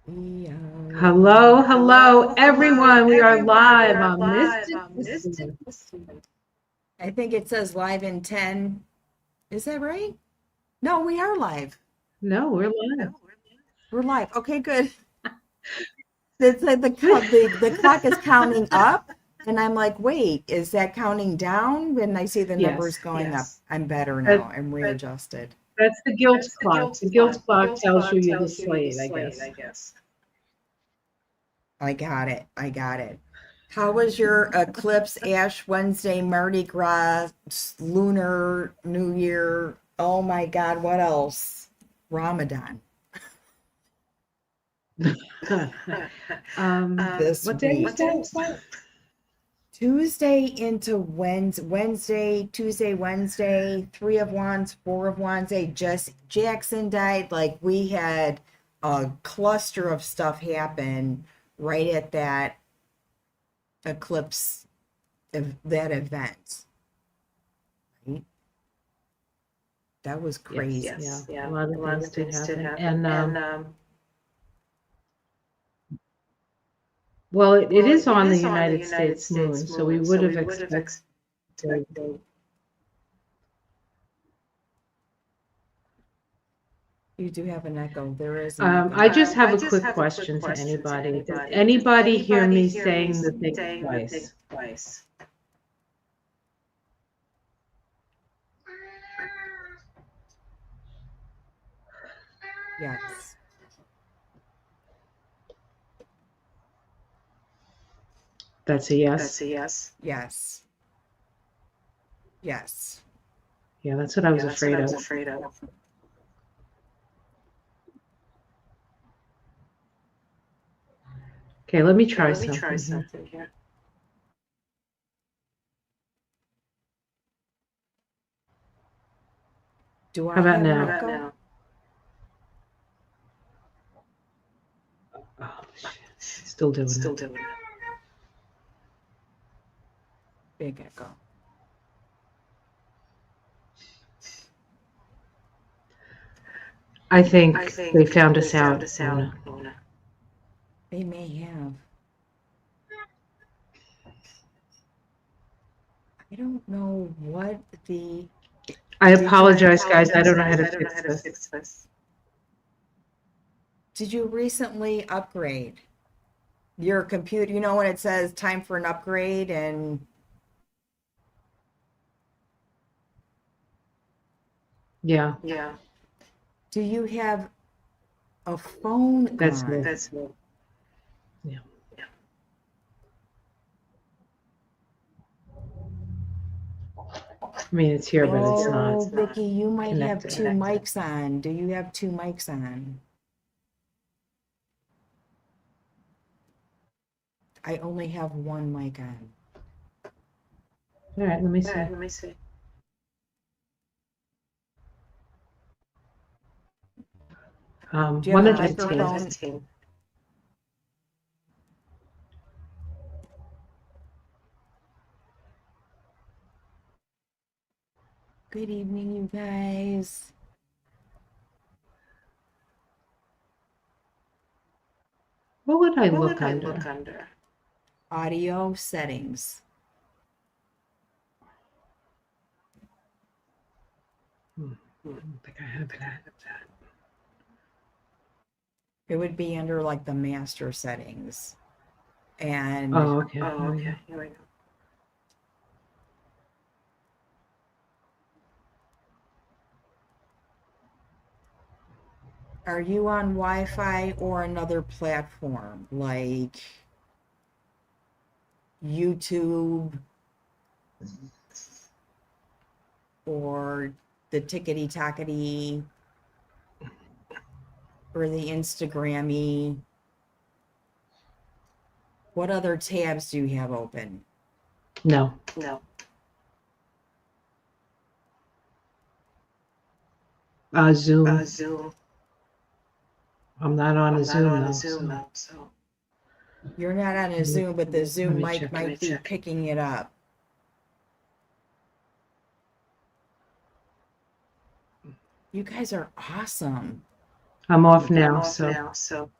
Yeah. Hello, everyone. We are live on Mystic Listener. I think it says live in 10. Is that right? No, we are live. No, we're live. We're live. Okay, good. The clock is counting up, and I'm like, wait, is that counting down? When I see the numbers Yes, going up, I'm better that, now. I'm readjusted. that's the guilt clock. The guilt clock tells you you're the slave, I guess. I got it. I got it. How was your Eclipse, Ash Wednesday, Mardi Gras, Lunar New Year? Oh my God, what else? Ramadan. This What day is week. that? Tuesday into Wednesday, Tuesday, Wednesday, Three of Wands, Four of Wands. Hey, Jess Jackson died. Like we had a cluster of stuff happen right at that eclipse of that event. Right? That was crazy. Yeah, a lot of things did happen. And well, it is on the United States moon, so we would have expected. You do have an echo. There is an echo. I just have a quick question to anybody. Does anybody hear me saying the thing twice? Yes. That's a yes. Yes. Yes. Yeah, that's what I was afraid of. Okay, let me try something here. Do I How about have an now? echo? Oh, shit. Still doing it. Big echo. I think they found us out, Ona. They may have. I don't know what the. I apologize, guys. I don't know how to fix this. Did you recently upgrade your computer? You know when it says time for an upgrade and. Yeah, Do you have a phone that's on? me. Yeah. I mean, it's here, but it's not Oh, Vicky, you might have connected. two mics on. Do you have two mics on? I only have one mic on. All right, let me see. Do you have a 115. microphone? Good evening, you guys. What would I look under? Audio settings. I don't think I have that. It would be under like the master settings. And Oh, okay. Here we go. are you on Wi-Fi or another platform like YouTube or the Tickety Tockety or the Instagrammy? What other tabs do you have open? No. Zoom. I'm not on a Zoom though. So. You're not on a Zoom, but the Zoom mic check. might be picking it up. You guys are awesome. I'm off now, so.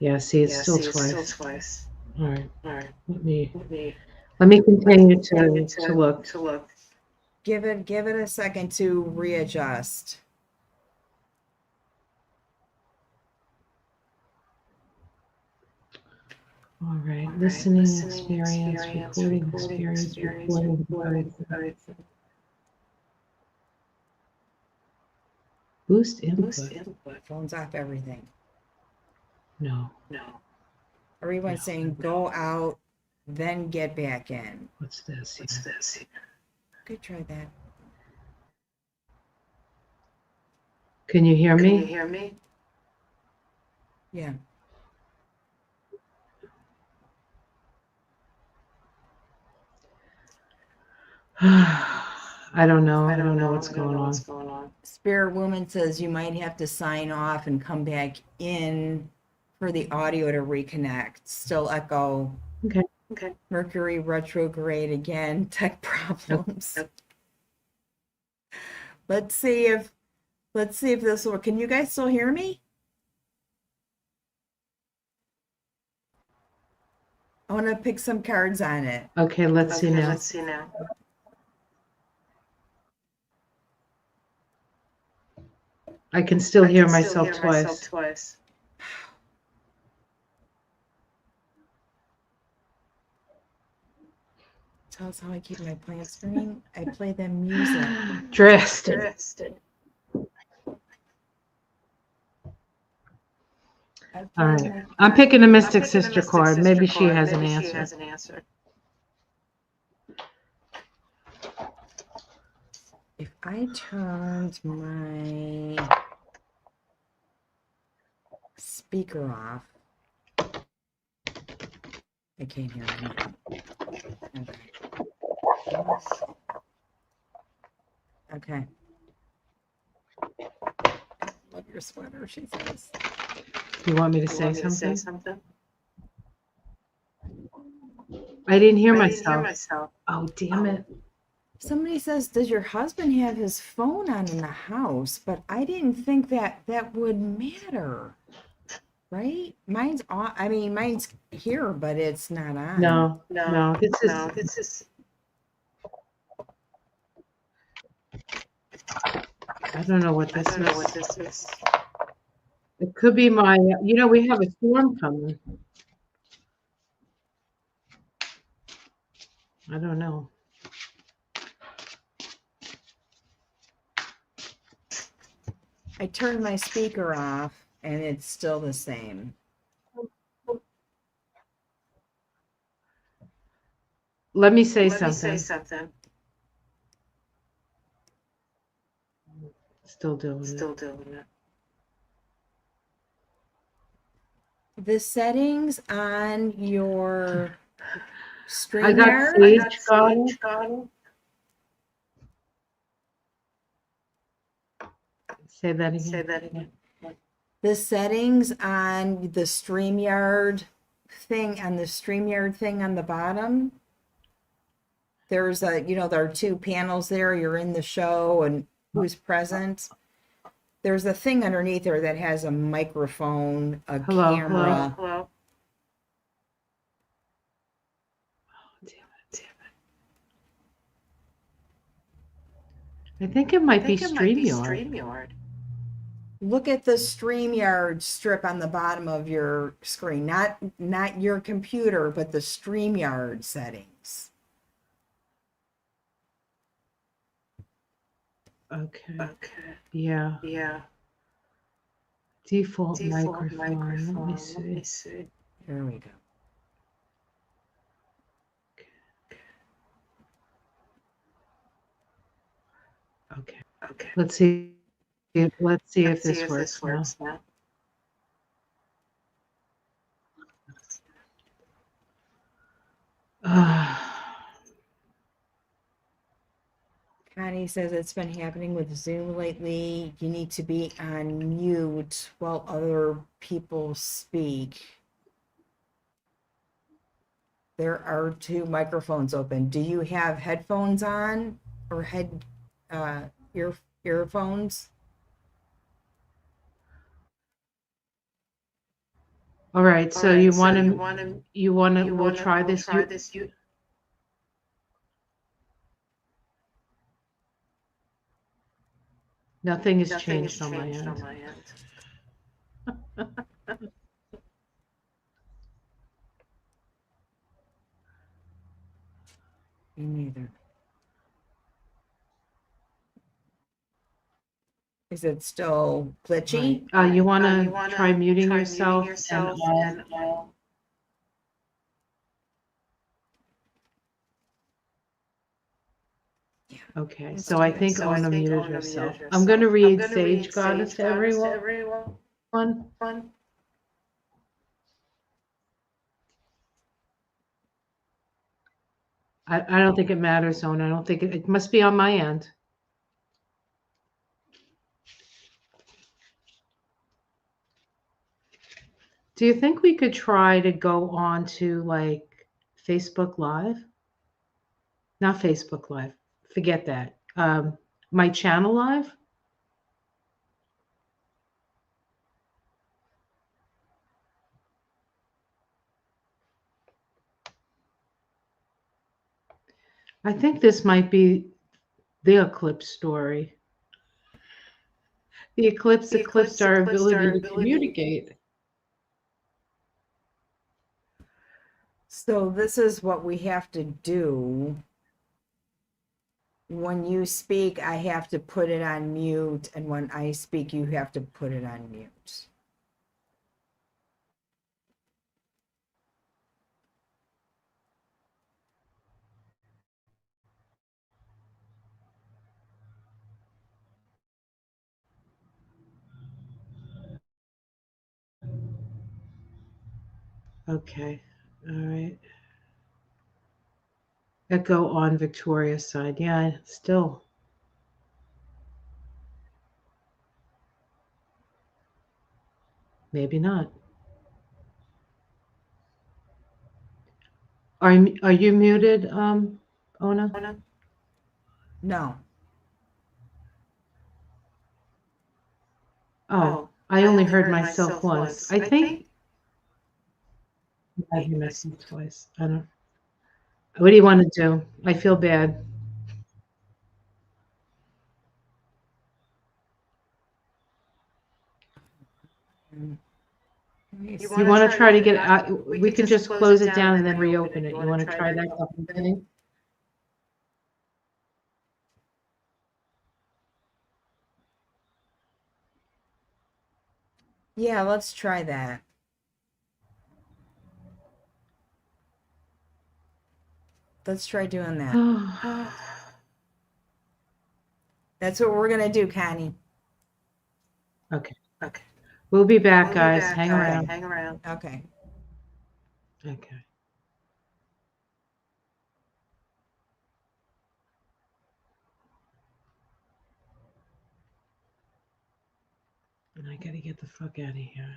Yeah, see, it's still twice. All right. Let me continue to look. Give it a second to readjust. All right. Listening experience, recording experience, recording device. Boost input. Phones off everything. No. Everyone's saying go out, then get back in. What's this? Could try that. Can you hear me? Yeah. I don't know. I don't know what's going on. Spirit Woman says you might have to sign off and come back in for the audio to reconnect. Still echo. Okay. Mercury retrograde again. Tech problems. Yep. Let's see if this will. Can you guys still hear me? I want to pick some cards on it. Okay, let's see now. I can still hear myself twice. Tell us how I keep my plants green. I play them music. Drastic. All right. I'm picking a Mystic Sister card. Maybe she has an answer. If I turned my speaker off, I can't hear anything. Okay. Love your sweater, she says. You want me to say something? I didn't hear myself. Oh, damn it. Somebody says, does your husband have his phone on in the house? But I didn't think that would matter. Right? Mine's on. I mean, mine's here, but it's not on. No. This is. I don't know what this is. It could be my. We have a storm coming. I don't know. I turned my speaker off, and it's still the same. Let me say something. Still doing it. The settings on your StreamYard. I got Sage Garden. Say that again. The settings on the StreamYard thing on the bottom. There's there are two panels there. You're in the show and who's present. There's a thing underneath there that has a microphone, a camera. Hello. Oh, damn it. I think it might be StreamYard. Look at the StreamYard strip on the bottom of your screen. Not your computer, but the StreamYard settings. Okay. Yeah. Default microphone. Let me see. There we go. Okay. Let's see if this works now. Connie says it's been happening with Zoom lately. You need to be on mute while other people speak. There are two microphones open. Do you have headphones on or earphones? All right, so you want to, we'll try this. Nothing has changed on my end. Me neither. Is it still glitchy? Right. You want to try muting yourself, and okay, so I think Ona muted herself. I'm going to read Sage Goddess to everyone. I don't think it matters, Ona. I don't think it must be on my end. Do you think we could try to go on to like Facebook Live? Not Facebook Live. Forget that. My channel live? I think this might be the eclipse story. The eclipse eclipsed our ability to communicate. So this is what we have to do. When you speak, I have to put it on mute, and when I speak, you have to put it on mute. Okay. All right. Echo on Victoria's side. Yeah, still. Maybe not. Are you muted, Ona? No. Oh, I only heard myself once. I think I heard myself twice. I don't. What do you want to do? I feel bad. You want to try to get out? We can just close it down and then reopen it. You want to try that couple thing? Yeah, let's try that. Let's try doing that. That's what we're going to do, Connie. Okay. We'll be back, guys. Hang around. Okay. Okay. And I gotta get the fuck out of here.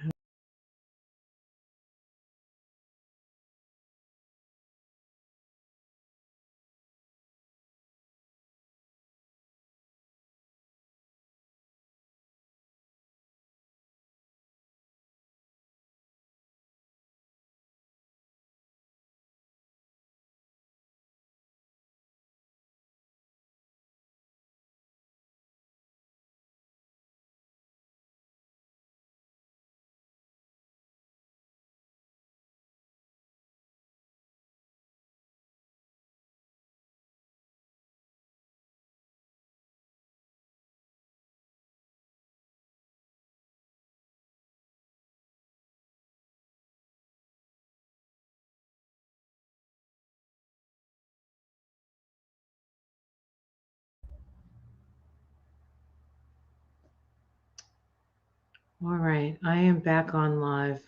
All right, I am back on live.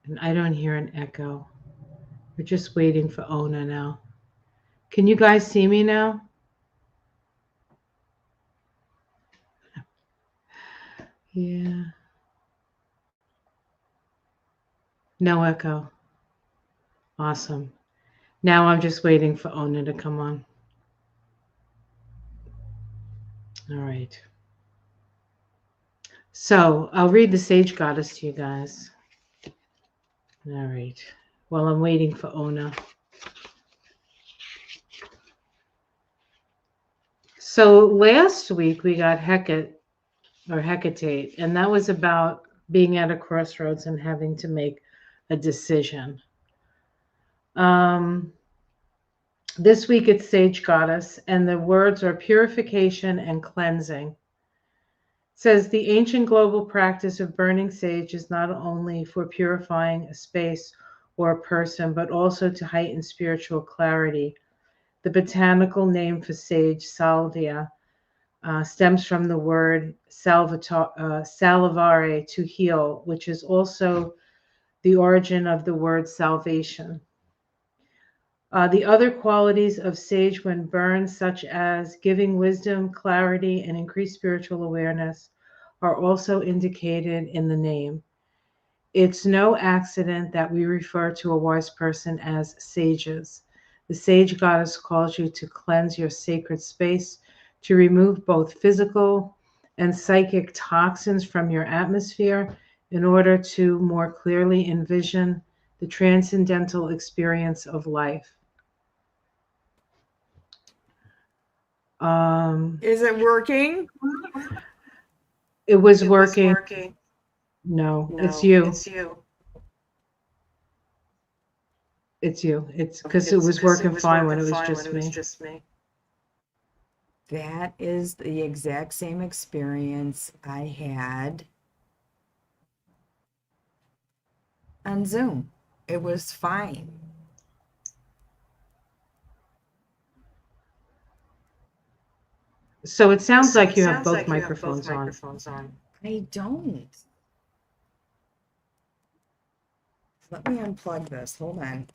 And I don't hear an echo. We're just waiting for Ona now. Can you guys see me now? Yeah. No echo. Awesome. Now I'm just waiting for Ona to come on. All right. So I'll read the Sage Goddess to you guys. All right. While I'm waiting for Ona. So last week we got Hecate or Hecate, and that was about being at a crossroads and having to make a decision. Um, this week it's Sage Goddess, and the words are purification and cleansing. It says the ancient global practice of burning sage is not only for purifying a space or a person, but also to heighten spiritual clarity. The botanical name for sage, salvia, stems from the word salivare, to heal, which is also the origin of the word salvation. The other qualities of sage when burned, such as giving wisdom, clarity, and increased spiritual awareness, are also indicated in the name. It's no accident that we refer to a wise person as sages. The sage goddess calls you to cleanse your sacred space, to remove both physical and psychic toxins from your atmosphere in order to more clearly envision the transcendental experience of life. Um, Is it working? it was working. No, it's you. It's you. It's because it was working fine when it was just me. That is the exact same experience I had on Zoom. It was fine. So it sounds like you have both microphones on. I don't. Let me unplug this. Hold on.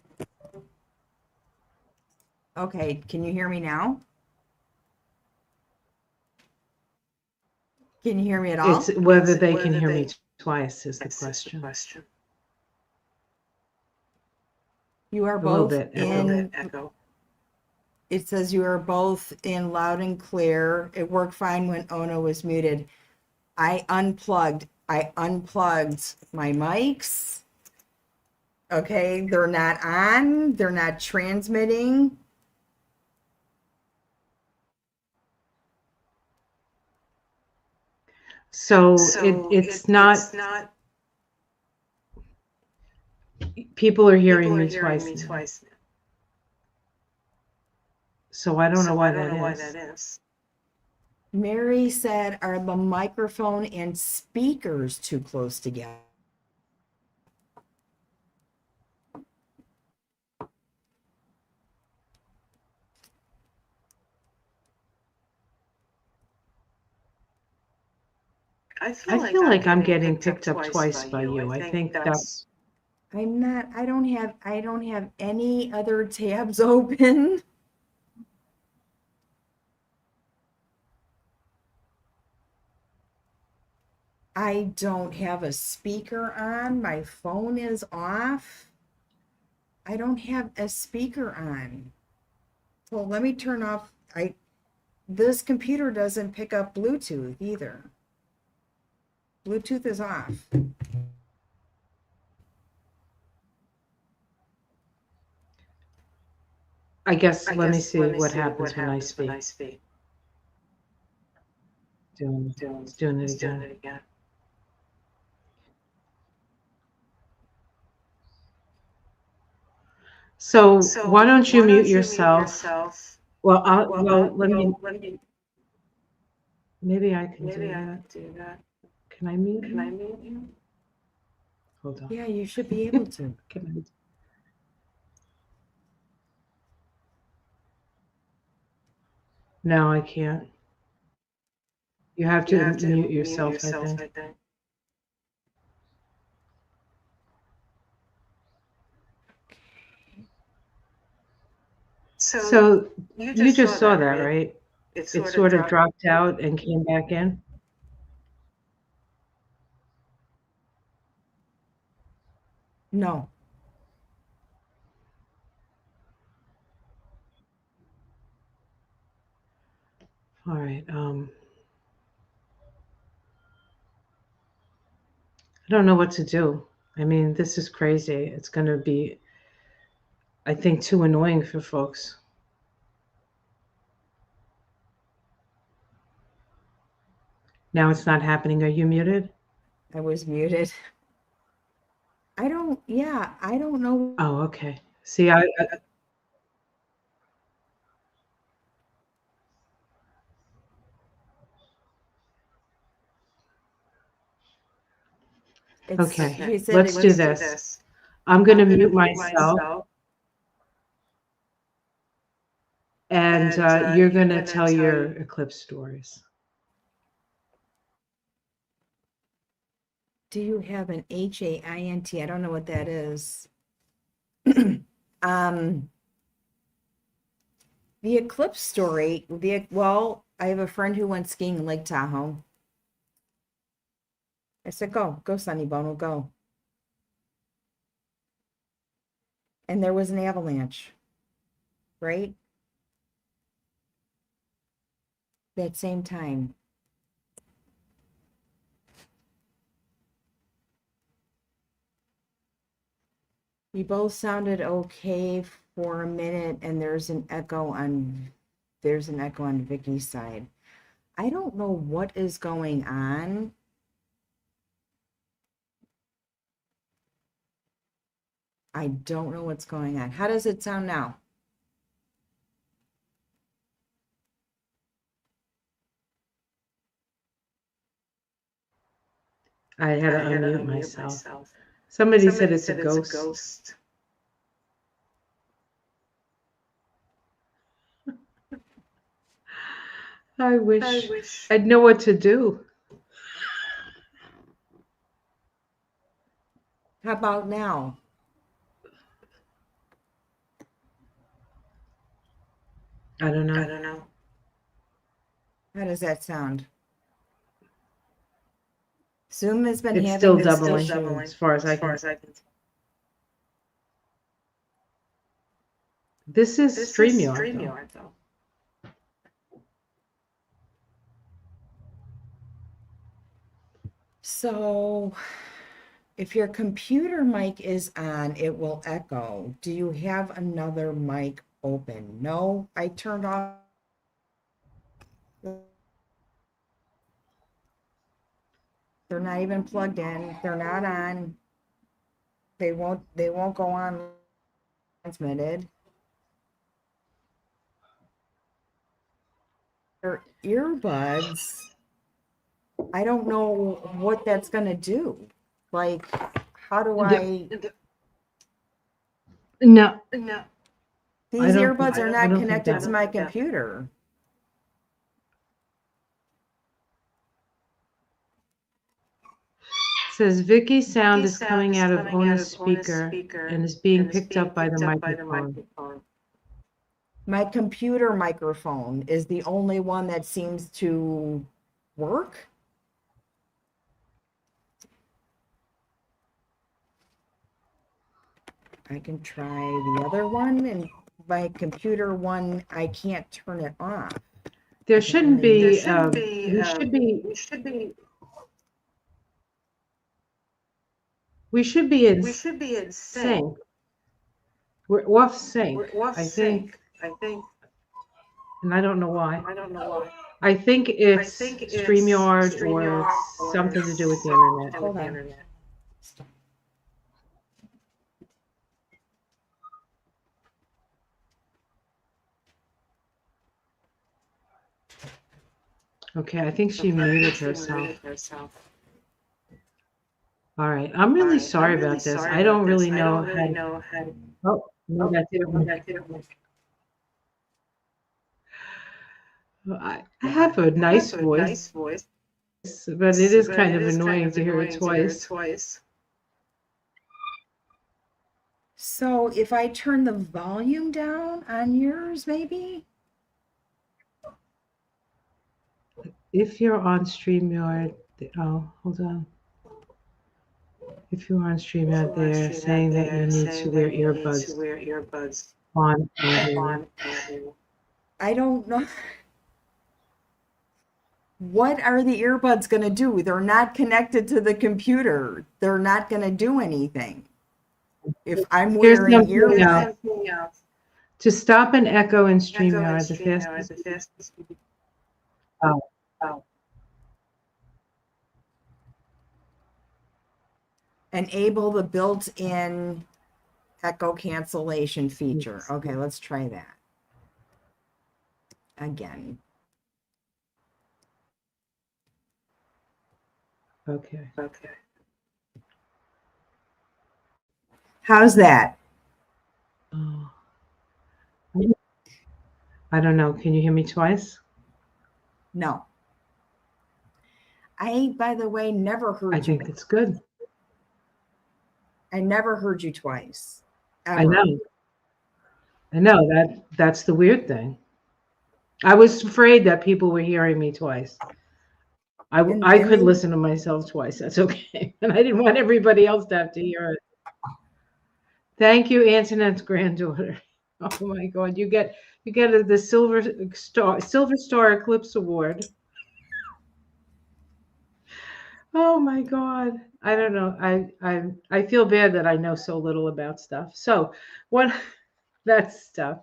Okay, can you hear me now? Can you hear me at It's all? whether they can hear me twice is the question. You are A little both bit in, echo. it says you are both in loud and clear. It worked fine when Ona was muted. I unplugged my mics. Okay, they're not on, they're not transmitting. So it's not. People are hearing me twice now. So I don't know why that is. Mary said, are the microphone and speakers too close together? I feel like I'm getting picked up twice by you. I think that's. I'm not, I don't have any other tabs open. I don't have a speaker on. My phone is off. I don't have a speaker on. Well, let me turn off. This computer doesn't pick up Bluetooth either. Bluetooth is off. I guess let me see what happens when I speak. It's doing it again. So why don't you mute yourself? Well, let me. Maybe I can do that. Can I mute you? Hold on. Yeah, you should be able to. Can I? No, I can't. You have to mute yourself, I think. So you just saw that, right? It sort of dropped out and came back in. No. All right. I don't know what to do. I mean, this is crazy. It's going to be, I think, too annoying for folks. Now it's not happening. Are you muted? I was muted. I don't know. Oh, okay. See, I okay. He said Let's do Eclipse. this. I'm going to mute myself, and you're going to tell your eclipse stories. Do you have an HAINT? I don't know what that is. um, the eclipse story. Well, I have a friend who went skiing in Lake Tahoe. I said, go, Sunny Bono, go. And there was an avalanche, right? That same time. We both sounded okay for a minute, and there's an echo on Vicky's side. I don't know what is going on. I don't know what's going on. How does it sound now? I had to unmute myself. Somebody said it's a ghost. I wish I'd know what to do. How about now? I don't know. How does that sound? Zoom has been It's having still this doubling issue. as far as I can. This is StreamYard, though. So if your computer mic is on, it will echo. Do you have another mic open? No, I turned off. They're not even plugged in. They're not on. They won't go on transmitted. Their earbuds. I don't know what that's gonna do. Like, how do I? No, These earbuds are I not don't think connected that. to my computer. It says Vicky's sound is coming out of Ona's speaker and is being picked up by the microphone. My computer microphone is the only one that seems to work. I can try the other one, and my computer one, I can't turn it off. There shouldn't be. We should be in sync. We're off sync. I think, and I don't know why. I think it's StreamYard or it's something to do with the internet. Hold on. Okay, I think she muted herself. All right, I'm really sorry about this. I don't really know how to. Oh, no, that didn't work. I have a nice voice, but it is kind of annoying to hear it twice. So if I turn the volume down on yours, maybe? If you're on StreamYard, oh, hold on. If you're on StreamYard, they're saying that you need to wear earbuds on audio. I don't know. What are the earbuds going to do? They're not connected to the computer. They're not going to do anything. If I'm Here's wearing something earbuds, else. To stop an echo in StreamYard, the fastest. Oh, enable the built-in echo cancellation feature. Okay, let's try that again. okay. How's that? Oh, I don't know. Can you hear me twice? No. I, by the way, never I heard you. think it's good. I never heard you twice. I Ever. know. That's the weird thing. I was afraid that people were hearing me twice. I And could they, listen to myself twice. That's okay. And I didn't want everybody else to have to hear it. Thank you, Antoinette's granddaughter. Oh my God, you get the Silver Star Eclipse Award. Oh my God. I don't know. I feel bad that I know so little about stuff. So what that stuff.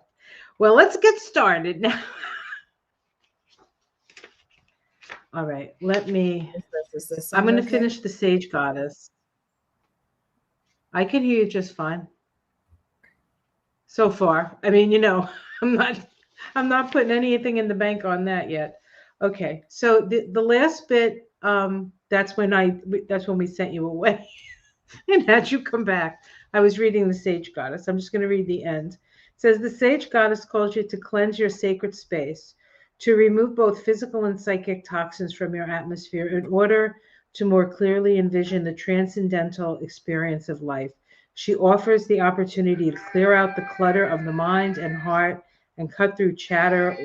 Well, let's get started now. All right, does this I'm sound going to okay? finish the Sage Goddess. I can hear you just fine so far. I mean, I'm not putting anything in the bank on that yet. Okay, so the last bit, that's when we sent you away and had you come back. I was reading the Sage Goddess. I'm just going to read the end. It says the Sage Goddess calls you to cleanse your sacred space, to remove both physical and psychic toxins from your atmosphere in order to more clearly envision the transcendental experience of life. She offers the opportunity to clear out the clutter of the mind and heart and cut through chatter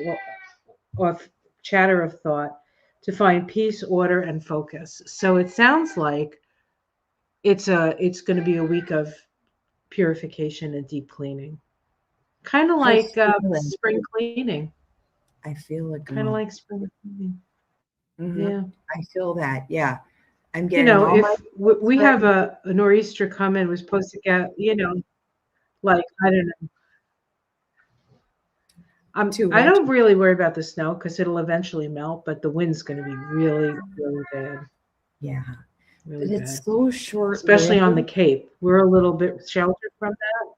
of thought to find peace, order, and focus. So it sounds like it's going to be a week of purification and deep cleaning, kind of I like feel it. spring cleaning. I feel it, Kind of girl. like spring cleaning. Hmm. Yeah. I feel that. Yeah. I'm getting all my If we ready. have a nor'easter coming, we're supposed to get, like, I don't know. Two I inch. don't really worry about the snow because it'll eventually melt, but the wind's going to be really, really bad, Yeah. really But it's bad, so short especially on the lived. Cape. We're a little bit sheltered from that.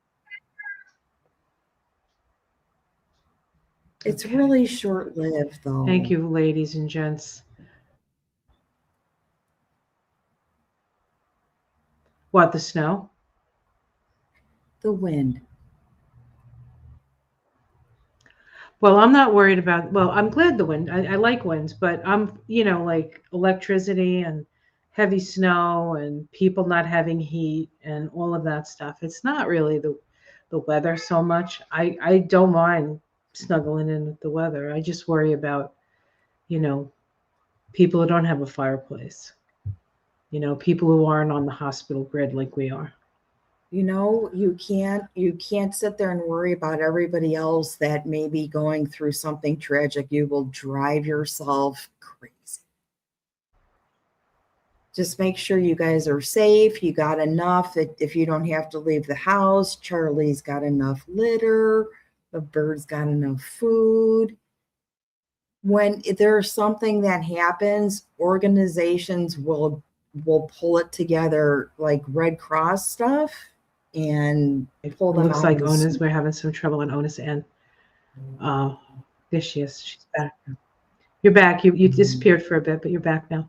It's Okay. really short lived, Thank though. you, ladies and gents. What, the snow? The wind. Well, I'm not worried about, well, I'm glad the wind, I like winds, but I'm, like electricity and heavy snow and people not having heat and all of that stuff. It's not really the weather so much. I don't mind snuggling in with the weather. I just worry about, you know, people who don't have a fireplace, people who aren't on the hospital grid like we are. You can't sit there and worry about everybody else that may be going through something tragic. You will drive yourself crazy. Just make sure you guys are safe. You got enough that if you don't have to leave the house, Charlie's got enough litter, the bird's got enough food. When there's something that happens, organizations will pull it together like Red Cross stuff and It pull them looks out like as Ona's, we're having some trouble on Ona's end. Uh, there she is. She's back. You're back. You disappeared for a bit, but you're back now.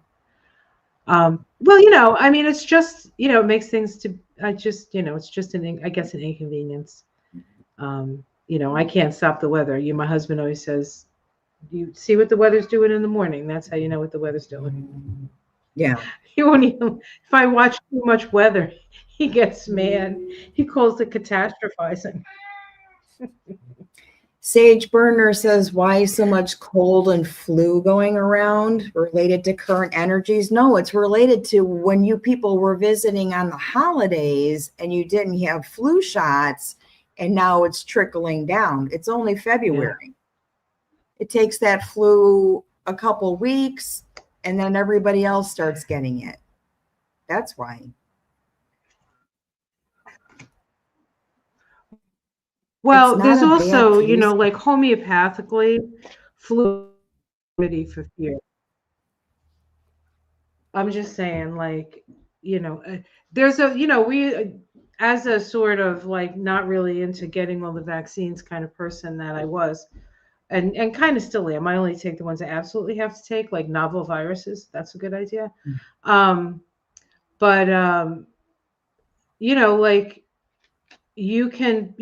Well, I mean, it's just, it makes things to, it's just I guess an inconvenience. I can't stop the weather. My husband always says, you see what the weather's doing in the morning. That's how you know what the weather's doing. yeah. He won't even, if I watch too much weather, he gets mad. He calls it catastrophizing. Sage Burner says, why so much cold and flu going around related to current energies? No, it's related to when you people were visiting on the holidays and you didn't have flu shots, and now it's trickling down. It's only Yeah. February. It takes that flu a couple weeks, and then everybody else starts getting it. That's why. It's Well, not there's a bad also, flu season. like homeopathically, flu remedy for fear. I'm just saying, like, there's a, we, as a sort of like not really into getting all the vaccines kind of person that I was, and kind of still am. I only take the ones I absolutely have to take, like novel viruses. That's a good idea. Um, but like you can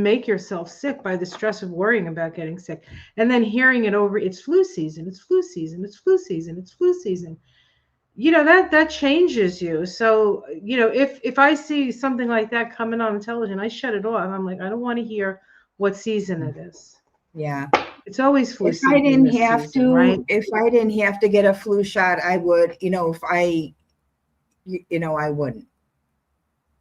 make yourself sick by the stress of worrying about getting sick, and then hearing it over. It's flu season. It's flu season. It's flu season. It's flu season. That changes you. So if I see something like that coming on television, I shut it off. I'm like, I don't want to hear what season it is. Yeah. It's always flu If I season didn't this have season, right? to, if I didn't have to get a flu shot, I would, if I wouldn't.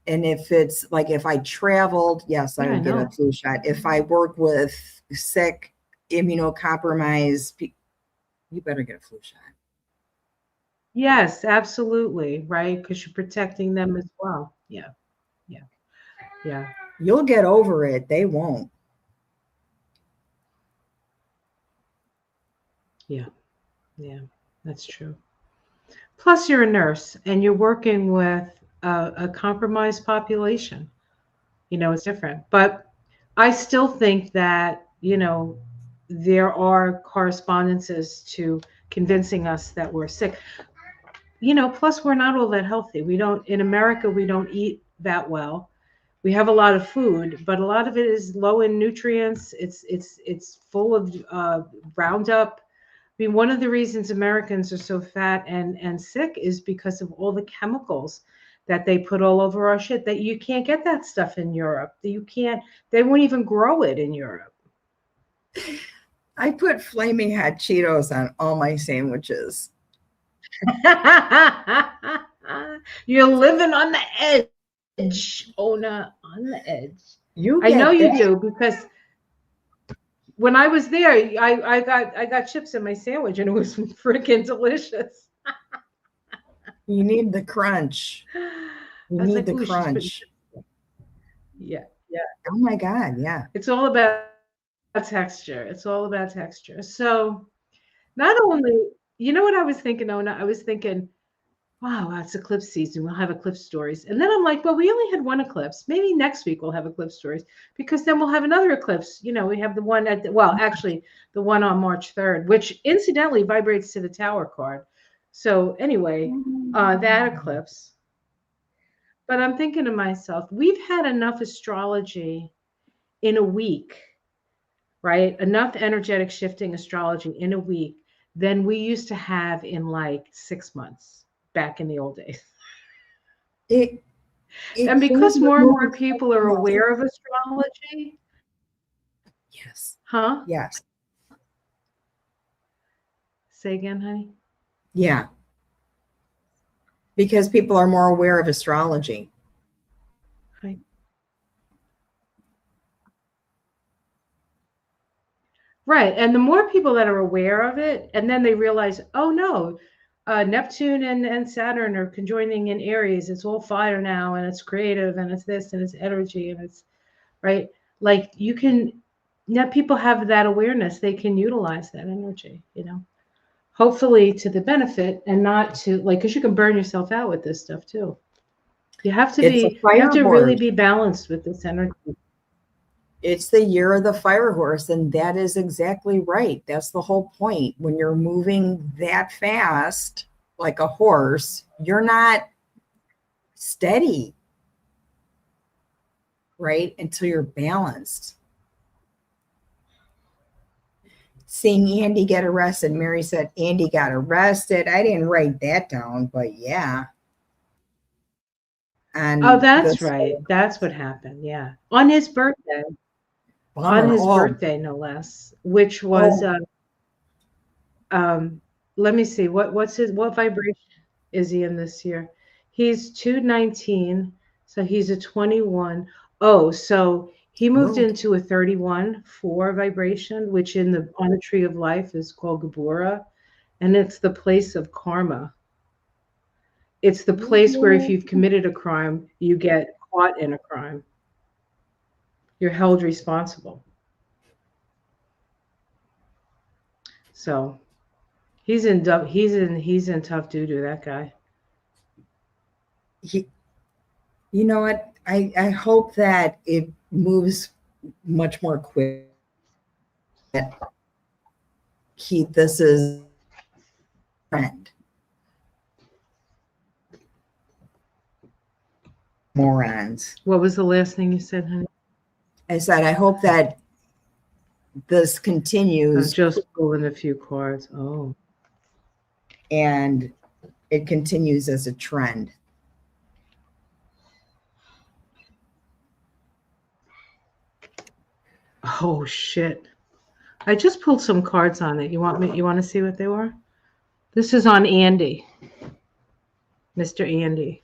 And if it's like if I traveled, yes, I Yeah, I would get a know. flu shot. If I work with sick, immunocompromised people, you better get a flu shot. Yes, absolutely, right? Because you're protecting them as well. Yeah, yeah, yeah, You'll get over it. They won't. yeah, yeah. That's true. Plus, you're a nurse and you're working with a compromised population. It's different. But I still think that, there are correspondences to convincing us that we're sick. Plus, we're not all that healthy. In America, we don't eat that well. We have a lot of food, but a lot of it is low in nutrients. It's full of Roundup. I mean, one of the reasons Americans are so fat and sick is because of all the chemicals that they put all over our shit. That you can't get that stuff in Europe. That you can't. They won't even grow it in Europe. I put flaming hot Cheetos on all my sandwiches. You're living on the edge, Ona, on the edge. You I know get you that. do because when I was there, I got chips in my sandwich and it was freaking delicious. You need the crunch. You I was need like, the ooh, she's putting crunch. chips. Yeah, yeah. Oh my God. Yeah. It's all about texture. It's all about texture. So not only, what I was thinking, Ona, I was thinking, wow, it's eclipse season. We'll have eclipse stories. And then I'm like, well, we only had one eclipse. Maybe next week we'll have eclipse stories because then we'll have another eclipse. We have the one well, actually, the one on March 3rd, which incidentally vibrates to the Tower card. So anyway, that eclipse. But I'm thinking to myself, we've had enough astrology in a week, right? Enough energetic shifting astrology in a week than we used to have in like 6 months back in the old days. It And it seems because we're more and more moving people are so fast. aware of astrology, Yes. huh? Yes. Say again, honey. Yeah. Because people are more aware of astrology. Hi. Right. And the more people that are aware of it, and then they realize, oh no, Neptune and Saturn are conjoining in Aries. It's all fire now, and it's creative, and it's this, and it's energy, and it's right. Like you can, now people have that awareness. They can utilize that energy. Hopefully to the benefit and not to like, because you can burn yourself out with this stuff too. It's a You have fire to really horse. be balanced with this energy. It's the year of the fire horse, and that is exactly right. That's the whole point. When you're moving that fast, like a horse, you're not steady, right? Until you're balanced. Seeing Andy get arrested, Mary said Andy got arrested. I didn't write that down, but yeah, Oh, and that's this right. That's what happened. Yeah. On his birthday. On bummer. his Oh, birthday, no less, which was oh, um let me see, what vibration is he in this year? He's 219, so he's a 21. Oh, so he moved whoa. into a 31 4 vibration, which in the on the tree of life is called Gabora. and it's the place of karma. It's the place where if you've committed a crime, you get caught in a crime. You're held responsible. So he's in tough doo doo, that guy. He, you know what? I hope that it moves much more quick. Keith, this is trend. Morons. What was the last thing you said, honey? I said, I hope that this I'm continues just pulling a few cards. Oh. and it continues as a trend. Oh shit. I just pulled some cards on it. You want to see what they were? This is on Andy. Mr. Andy.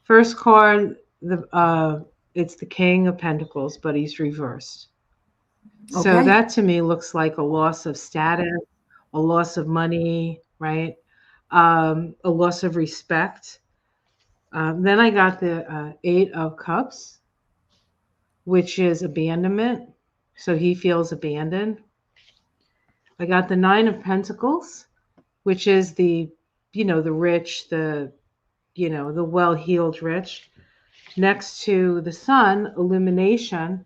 First card, it's the King of Pentacles, but he's reversed. So Okay. that to me looks like a loss of status, a loss of money, right? A loss of respect. Then I got the Eight of Cups, which is abandonment. So he feels abandoned. I got the Nine of Pentacles, which is the rich, the well-heeled rich. Next to the Sun, illumination.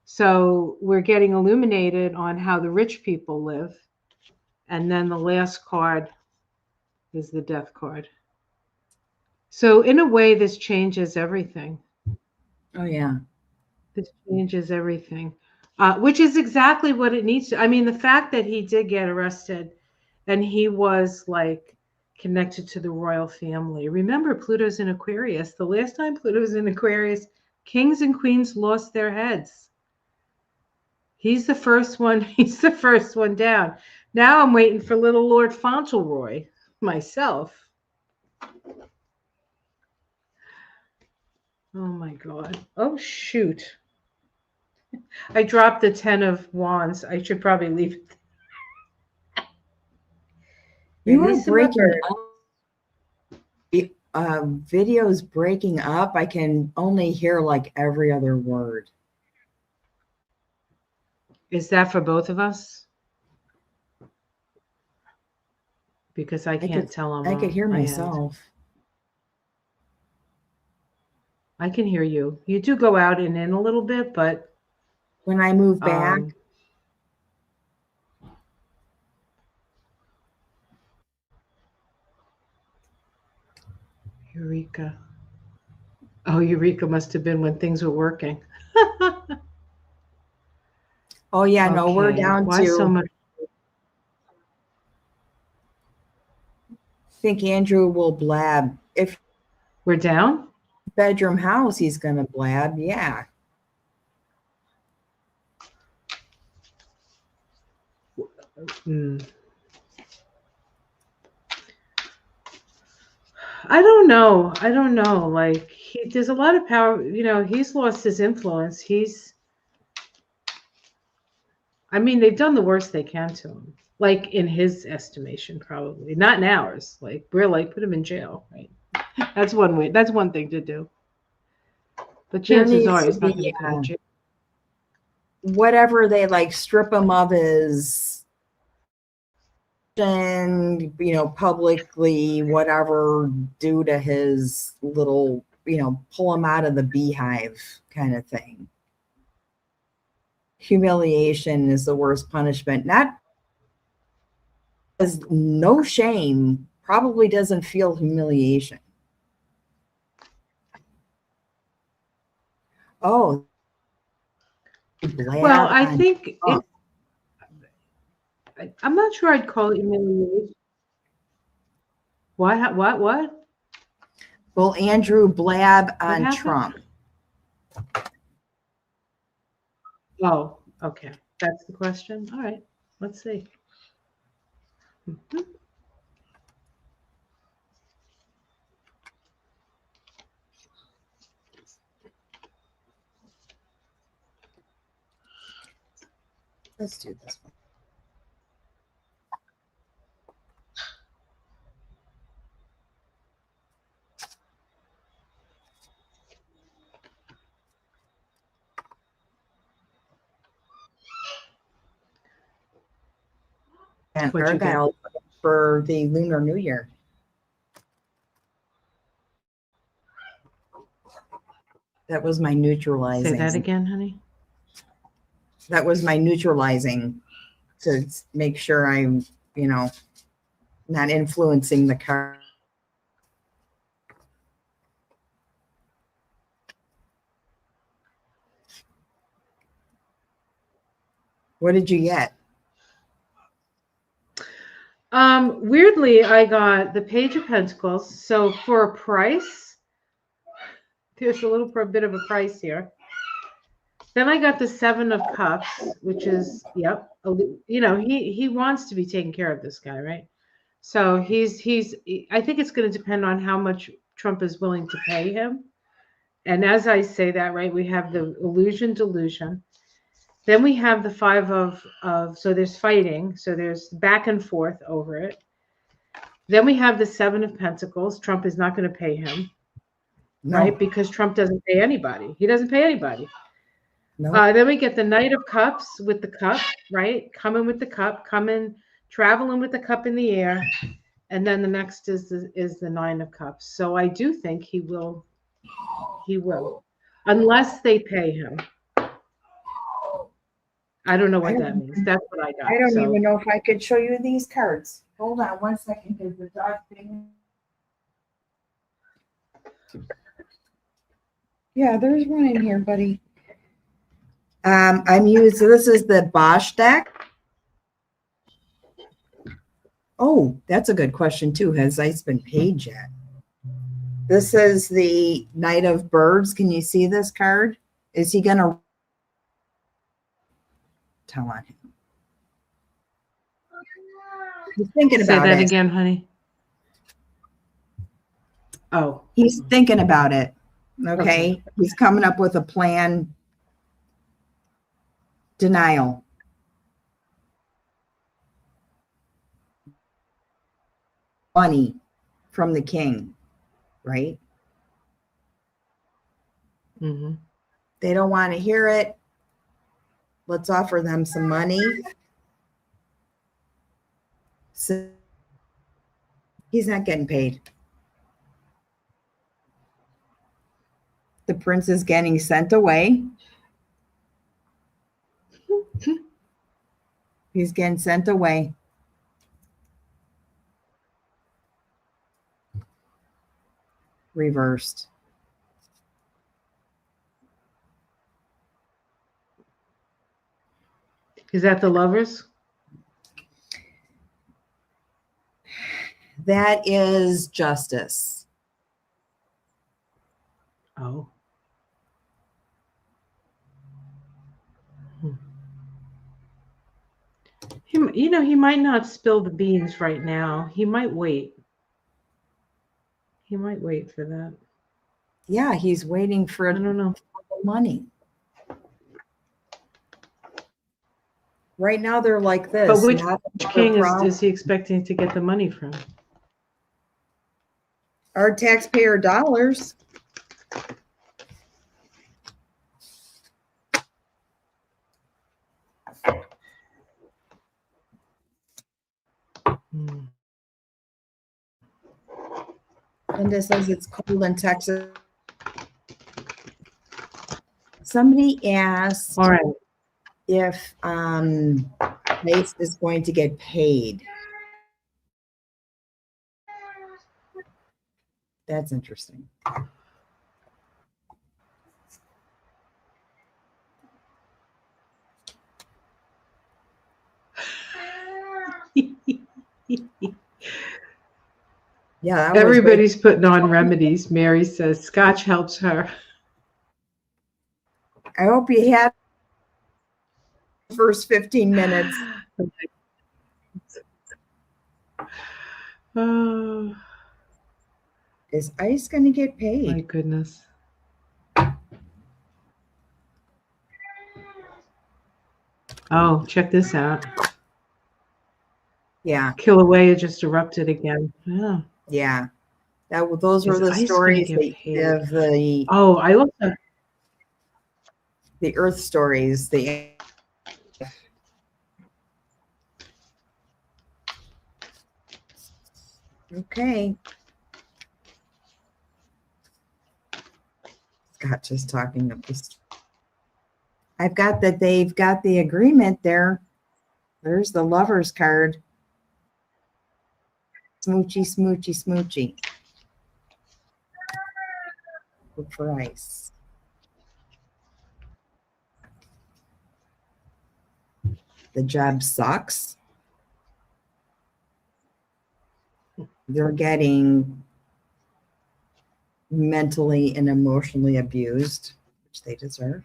So we're getting illuminated on how the rich people live. And then the last card is the Death card. So in a way, this changes everything. Oh, yeah. This changes everything, which is exactly what it needs to. I mean, the fact that he did get arrested and he was like connected to the royal family. Remember, Pluto's in Aquarius. The last time Pluto was in Aquarius, kings and queens lost their heads. He's the first one. He's the first one down. Now I'm waiting for little Lord Fauntleroy myself. Oh my God. Oh shoot. I dropped the 10 of Wands. I should probably leave it. You are Release some breaking bird. up. The video's breaking up. I can only hear like every other word. Is that for both of us? Because I can't tell on I could hear my end. myself. I can hear you. You do go out and in a little bit, but When I move back, Eureka. Oh, Eureka must have been when things were working. oh yeah, no, we're Okay. down Why so to, much? I think Andrew will blab. If We're down? bedroom house, he's gonna blab. Yeah. Hmm. I don't know. I don't know. Like there's a lot of power. He's lost his influence. I mean, they've done the worst they can to him. Like in his estimation, probably not in ours. Like we're like put him in jail, right? That's one way. That's one thing to do. But There chances needs are to he's not be going to go to jail. whatever they like strip him of his, publicly, whatever, due to his little, pull him out of the beehive kind of thing. Humiliation is the worst punishment. Not as no shame, probably doesn't feel humiliation. Oh, Well, blab I on think Trump. I'm not sure I'd call it humiliation. What? What? Will Andrew blab What on happened? Trump? Oh, okay. That's the question. All right. Let's see. Mhm. Let's do this one. And What'd you get? Argyle for the Lunar New Year. That was my neutralizing. Say that again, honey. That was my neutralizing to make sure I'm, not influencing the card. What did you get? Weirdly, I got the Page of Pentacles. So for a price, there's a bit of a price here. Then I got the Seven of Cups, which is, he wants to be taking care of this guy, right? So I think it's going to depend on how much Trump is willing to pay him. And as I say that, right, we have the illusion, delusion. Then we have the five of, so there's fighting. So there's back and forth over it. Then we have the Seven of Pentacles. Trump is not going to pay him, No. right? Because Trump doesn't pay anybody. He doesn't pay anybody. No. Then we get the Knight of Cups with the cup, right? Coming with the cup, traveling with the cup in the air. And then the next is the Nine of Cups. So I do think he will, unless they pay him. I don't know what that means. That's what I got. I don't even know if I could show you these cards. Hold on 1 second, because the dog thing. Yeah, there's one in here, buddy. This is the Bosch deck. Oh, that's a good question too. Has ICE been paid yet? This is the Knight of Birds. Can you see this card? Is he gonna tell on him? He's thinking about it. Say that again, honey. Oh. He's thinking about it. Okay. He's coming up with a plan. Denial. Money from the king, right? Mm-hmm. They don't want to hear it. Let's offer them some money. So he's not getting paid. The prince is getting sent away. He's getting sent away. Reversed. Is that the Lovers? That is Justice. Oh. He might not spill the beans right now. He might wait. He might wait for that. Yeah, he's waiting for I don't know. money. Right now they're like this. But which king is he expecting to get the money from? Our taxpayer dollars. Linda says it's cold in Texas. Somebody asked All right. if Mace is going to get paid. That's interesting. Yeah, everybody's putting on remedies. Mary says Scotch helps her. I hope you had the first 15 minutes. Oh, is ICE going to get paid? My goodness. Oh, check this out. Yeah. Kilauea just erupted again. Yeah. Yeah. Those were the stories of the. Oh, I also. The Earth stories. Okay. Scott just talking up this. I've got that they've got the agreement there. There's the lover's card. Smoochy, smoochy, smoochy. Good price. The job sucks. They're getting mentally and emotionally abused, which they deserve.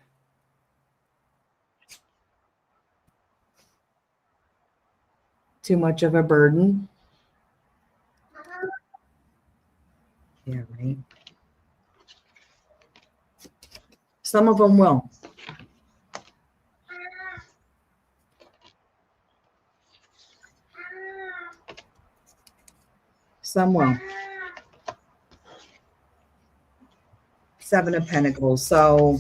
Too much of a burden. Yeah, right. Some of them will. Some will. Seven of Pentacles. So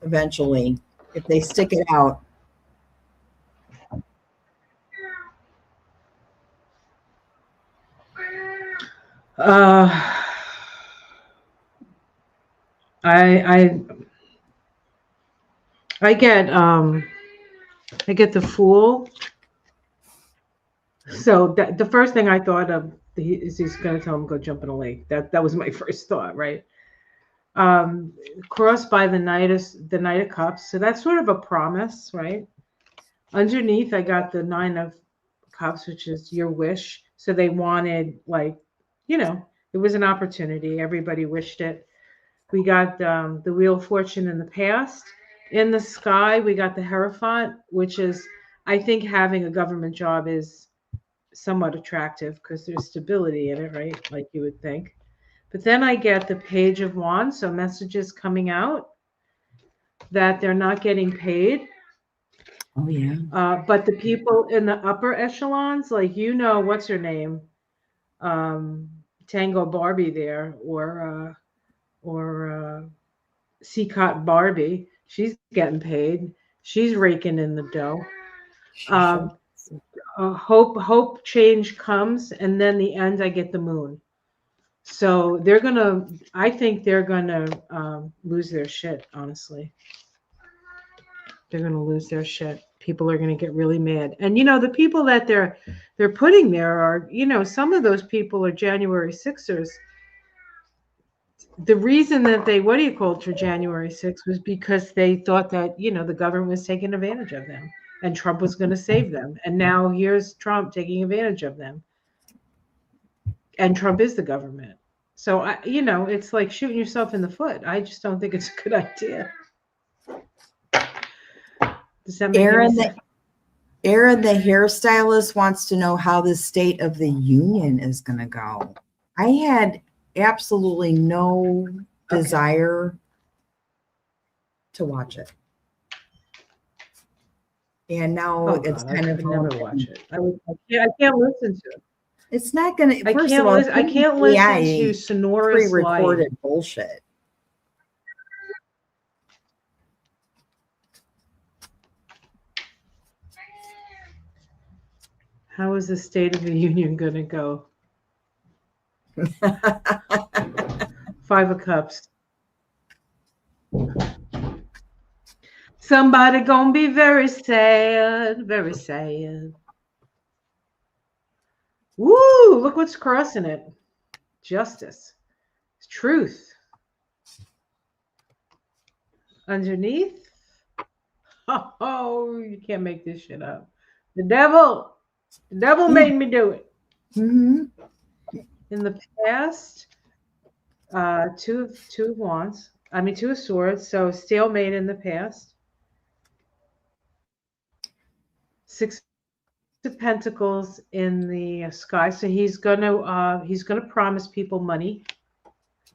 eventually, if they stick it out. I get the Fool. So the first thing I thought of is he's going to tell him go jump in a lake. That was my first thought, right? Crossed by the Knight of Cups. So that's sort of a promise, right? Underneath, I got the Nine of Cups, which is your wish. So they wanted, like, it was an opportunity. Everybody wished it. We got the Wheel of Fortune in the past. In the sky, we got the Hierophant, which is, I think, having a government job is somewhat attractive because there's stability in it, right? Like you would think. But then I get the Page of Wands, so messages coming out that they're not getting paid. Oh, yeah. But the people in the upper echelons, like, what's her name? Tango Barbie there, or Seacott Barbie. She's getting paid. She's raking in the dough. She should. Hope change comes, and then the end, I get the Moon. So I think they're gonna lose their shit, honestly. They're gonna lose their shit. People are gonna get really mad. And the people that they're putting there are, some of those people are January 6ers. The reason that they, what do you call it, for January 6th was because they thought that, the government was taking advantage of them and Trump was going to save them. And now here's Trump taking advantage of them. And Trump is the government. So, it's like shooting yourself in the foot. I just don't think it's a good idea. Does that make any sense? Aaron, the hairstylist, wants to know how the State of the Union is going to go. I had absolutely no desire to watch it. And now it's kind of. I never watch it. I can't listen to it. It's not going to. I can't listen to sonorous pre-recorded bullshit. How is the State of the Union going to go? 5 of Cups. Somebody gonna be very sad, very sad. Woo! Look what's crossing it. Justice. Truth. Underneath. Oh, you can't make this shit up. The devil made me do it. Mm-hmm. In the past, two of wands. I mean, 2 of swords. So stalemate in the past. 6 of Pentacles in the sky. So he's gonna promise people money,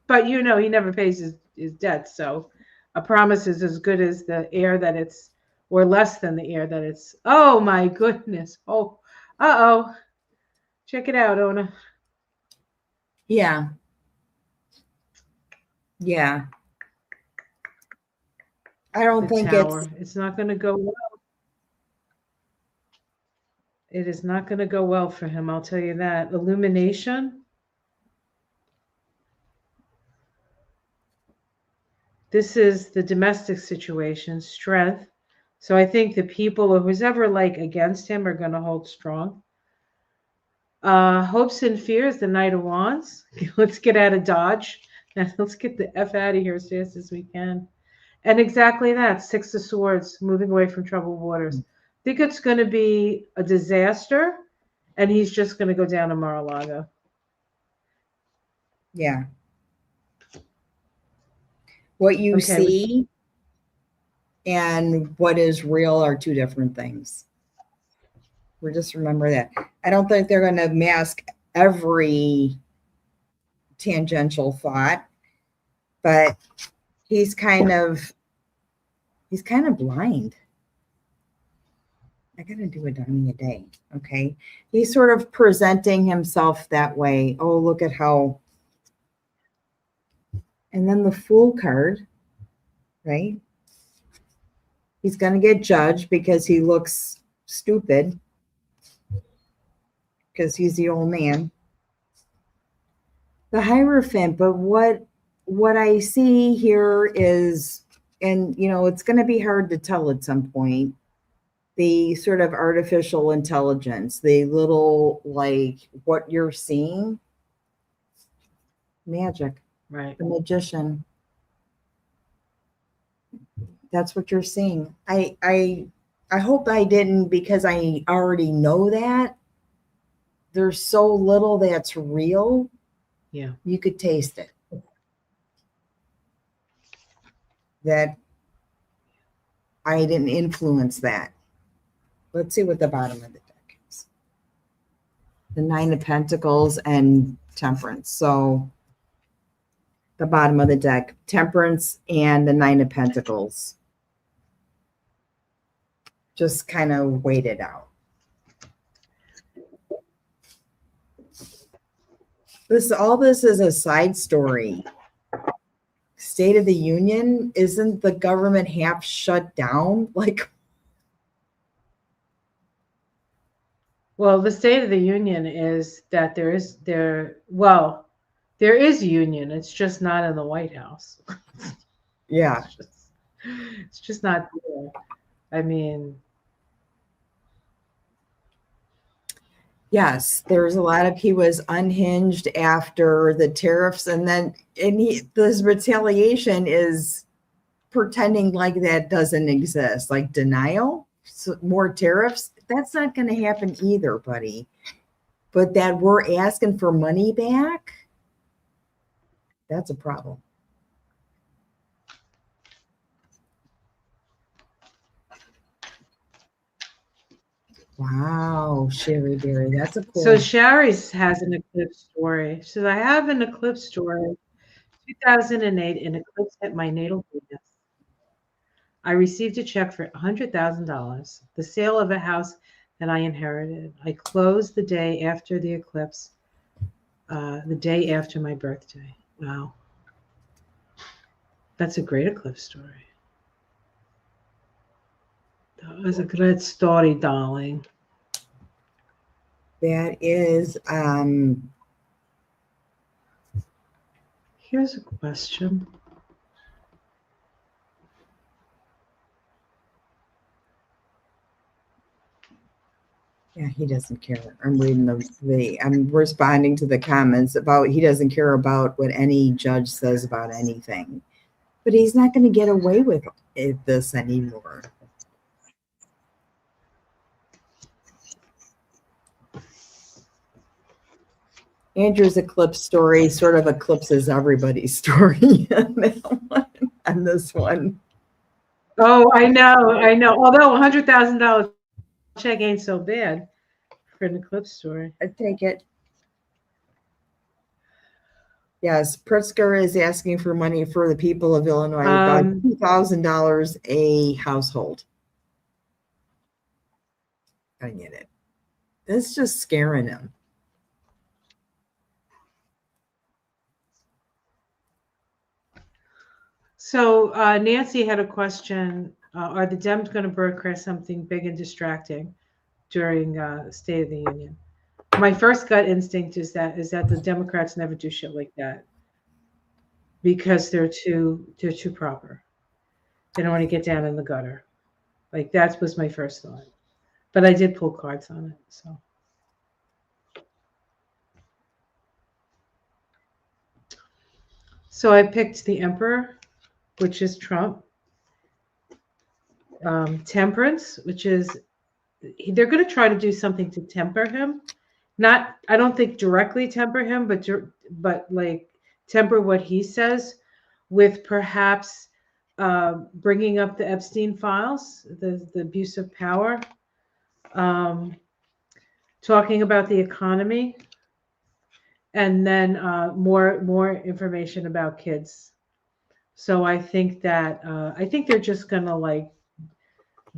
but he never pays his debt. So a promise is as good as the air that it's, or less than the air that it's. Oh my goodness. Oh, check it out, Ona. Yeah. I don't think it's not going to go well. It is not going to go well for him, I'll tell you that. Illumination. This is the domestic situation, strength. So I think the people or who's ever like against him are going to hold strong. Hopes and fears, the Knight of Wands. Let's get out of Dodge and let's get the F out of here as fast as we can. And exactly that, Six of Swords, moving away from troubled waters. I think it's going to be a disaster, and he's just going to go down to Mar-a-Lago. Yeah. What you see and what is real are two different things. We just remember that. I don't think they're going to mask every tangential thought, but he's kind of blind. I gotta do a dummy a day. Okay. He's sort of presenting himself that way. Oh, look at how. And then the Fool card, right? He's going to get judged because he looks stupid because he's the old man. The Hierophant, but what I see here is, and it's going to be hard to tell at some point, the sort of artificial intelligence, the little, like, what you're seeing, magic, Right. the magician. That's what you're seeing. I hope I didn't, because I already know that. There's so little that's real. Yeah. You could taste it. That I didn't influence that. Let's see what the bottom of the deck is. The Nine of Pentacles and Temperance. So the bottom of the deck, Temperance and the Nine of Pentacles. Just kind of wait it out. All this is a side story. State of the Union, isn't the government half shut down? Like, well, the State of the Union is that there is union. It's just not in the White House. yeah. It's just not there. I mean, yes, there's a lot of, he was unhinged after the tariffs, and this retaliation is pretending like that doesn't exist, like denial. So more tariffs, that's not going to happen either, buddy. But that we're asking for money back, that's a problem. Wow, Sherry Berry, that's a cool. So Sherry has an eclipse story. She says, I have an eclipse story. 2008, an eclipse hit my natal Venus. I received a check for $100,000, the sale of a house that I inherited. I closed the day after the eclipse, the day after my birthday. Wow. That's a great eclipse story. That was a great story, darling. That is, here's a question. Yeah, he doesn't care. I'm reading I'm responding to the comments about he doesn't care about what any judge says about anything. But he's not going to get away with this anymore. Andrew's eclipse story sort of eclipses everybody's story on this one. Oh, I know. Although $100,000 check ain't so bad for an eclipse story. I take it. Yes, Pritzker is asking for money for the people of Illinois, about $2,000 a household. I get it. That's just scaring him. So Nancy had a question. Are the Dems going to broadcast something big and distracting? during State of the Union. My first gut instinct is that the Democrats never do shit like that because they're too proper. They don't want to get down in the gutter. Like that was my first thought. But I did pull cards on it, so. So I picked the Emperor, which is Trump. Temperance, which is they're going to try to do something to temper him. Not, I don't think directly temper him, but like temper what he says with perhaps bringing up the Epstein files, the abuse of power, talking about the economy, and then more information about kids. So I think that they're just gonna like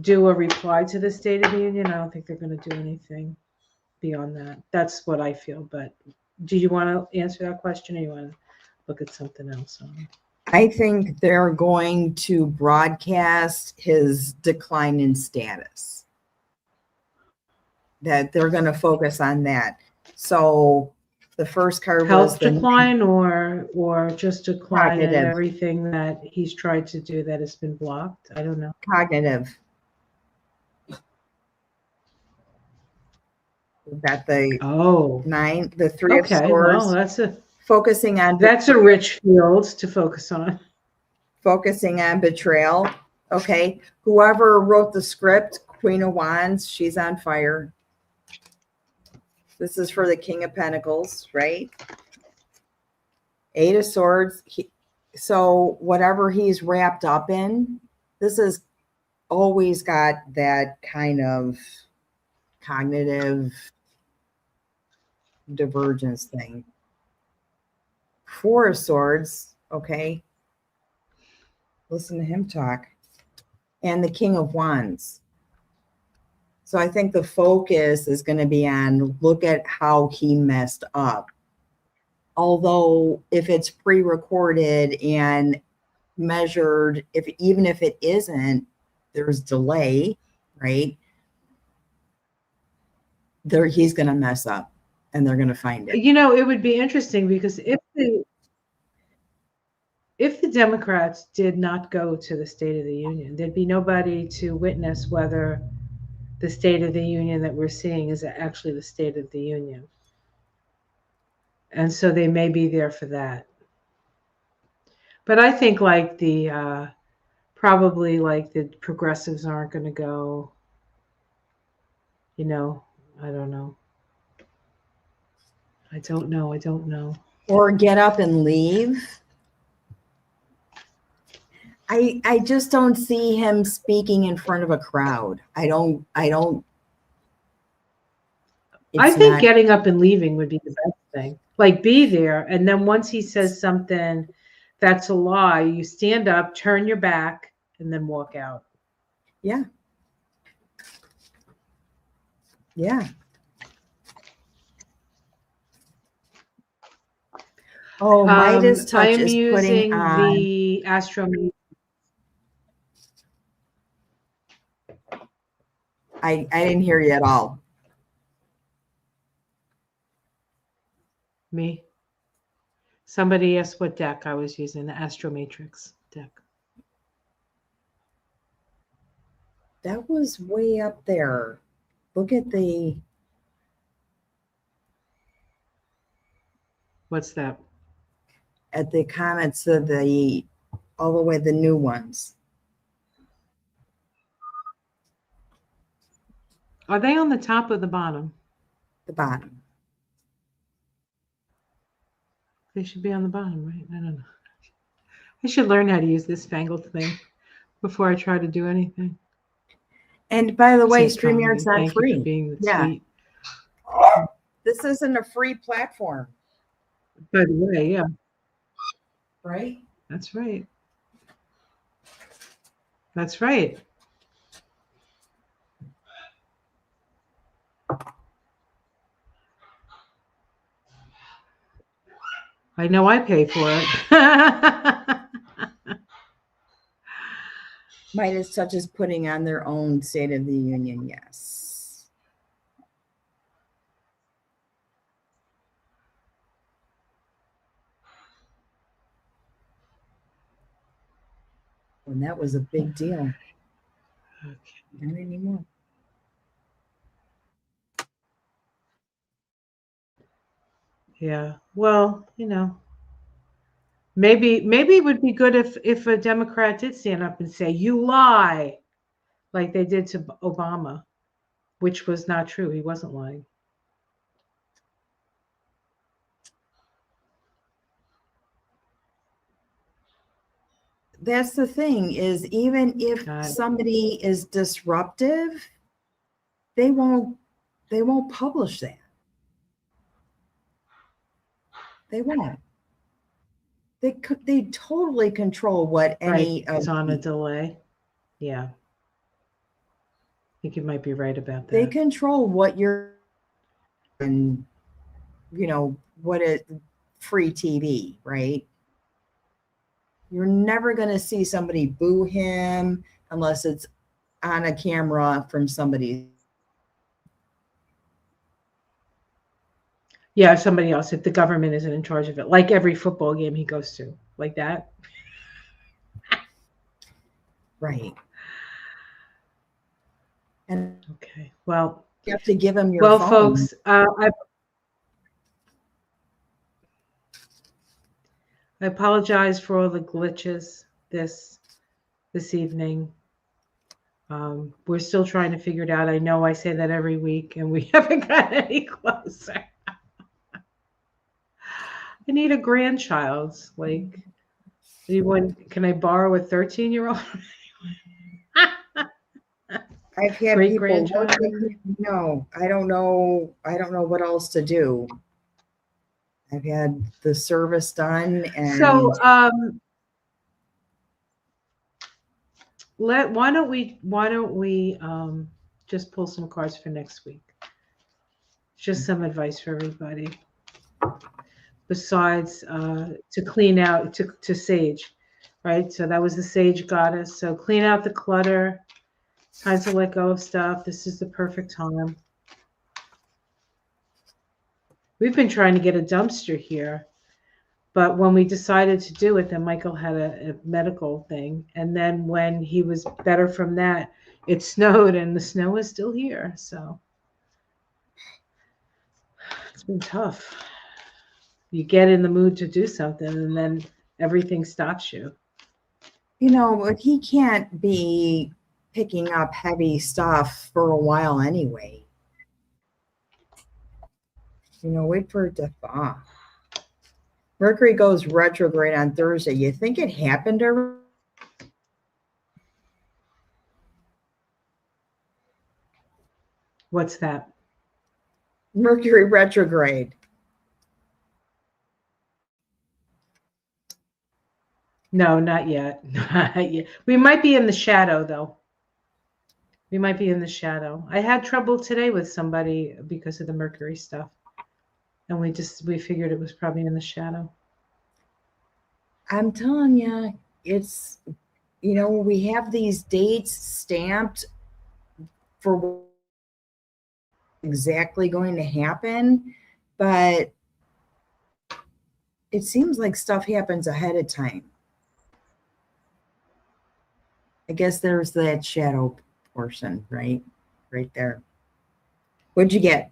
do a reply to the State of the Union. I don't think they're gonna do anything beyond that. That's what I feel. But do you want to answer that question, or you want to look at something else? I think they're going to broadcast his decline in status. That they're going to focus on that. So the first card was the decline, or just decline in cognitive. everything that he's tried to do that has been blocked. I don't know. Cognitive. We've got the 9, the 3 of Swords. Well, that's focusing on a rich field to focus on. Focusing on betrayal. Okay. Whoever wrote the script, Queen of Wands, she's on fire. This is for the King of Pentacles, right? 8 of Swords. So whatever he's wrapped up in, this has always got that kind of cognitive divergence thing. 4 of Swords, okay. Listen to him talk. And the King of Wands. So I think the focus is going to be on look at how he messed up. Although if it's pre-recorded and measured, even if it isn't, there's delay, right? He's going to mess up and they're going to find it. You know, it would be interesting because if the Democrats did not go to the State of the Union, there'd be nobody to witness whether the State of the Union that we're seeing is actually the State of the Union. And so they may be there for that. But I think like probably like the progressives aren't going to go, you know, I don't know. I don't know. Or get up and leave. I just don't see him speaking in front of a crowd. I think getting up and leaving would be the best thing. Like be there, and then once he says something that's a lie, you stand up, turn your back, and then walk out. Yeah. Yeah. Oh, Midas touch is putting on the Astro. I didn't hear you at all. Me. Somebody asked what deck I was using, the Astro Matrix deck. That was way up there. Look at the... What's that? At the comments of all the way the new ones. Are they on the top or the bottom? The bottom. They should be on the bottom, right? I don't know. I should learn how to use this fangled thing before I try to do anything. And by the way, StreamYard's not free. You for being sweet. This isn't a free platform. By the way, yeah. Right? That's right. That's right. I know I pay for it. Midas touch is putting on their own State of the Union, yes. And that was a big deal. Okay. Not anymore. Yeah. Well, maybe it would be good if a Democrat did stand up and say, "You lie," like they did to Obama, which was not true. He wasn't lying. That's the thing, is even if God. somebody is disruptive, they won't publish that. They won't. They totally control what Right. any It's of on a the, delay. Yeah. I think you might be right about they that. control what you're, and what it, free TV, right? You're never going to see somebody boo him unless it's on a camera from somebody. Yeah, somebody else, if the government isn't in charge of it, like every football game he goes to, like that. Right. And Okay. Well, you have to give him your phone. folks, I apologize for all the glitches this evening. We're still trying to figure it out. I know I say that every week, and we haven't got any closer. I need a grandchild. Like, can I borrow a 13-year-old? I've had Great people work grandchild. with me. No, I don't know. I don't know what else to do. I've had the service done, So, and why don't we just pull some cards for next week? Just some advice for everybody. Besides to clean out to sage, right? So that was the sage goddess. So clean out the clutter, time to let go of stuff. This is the perfect time. We've been trying to get a dumpster here, but when we decided to do it, then Michael had a medical thing, and then when he was better from that, it snowed, and the snow is still here. So it's been tough. You get in the mood to do something, and then everything stops you. but he can't be picking up heavy stuff for a while anyway. Wait for it to thaw. Mercury goes retrograde on Thursday. You think it happened already? What's that? Mercury retrograde. No, not yet. Not yet. We might be in the shadow, though. We might be in the shadow. I had trouble today with somebody because of the Mercury stuff, and we figured it was probably in the shadow. I'm telling you, it's, we have these dates stamped for exactly going to happen, but it seems like stuff happens ahead of time. I guess there's that shadow portion, right there. What'd you get?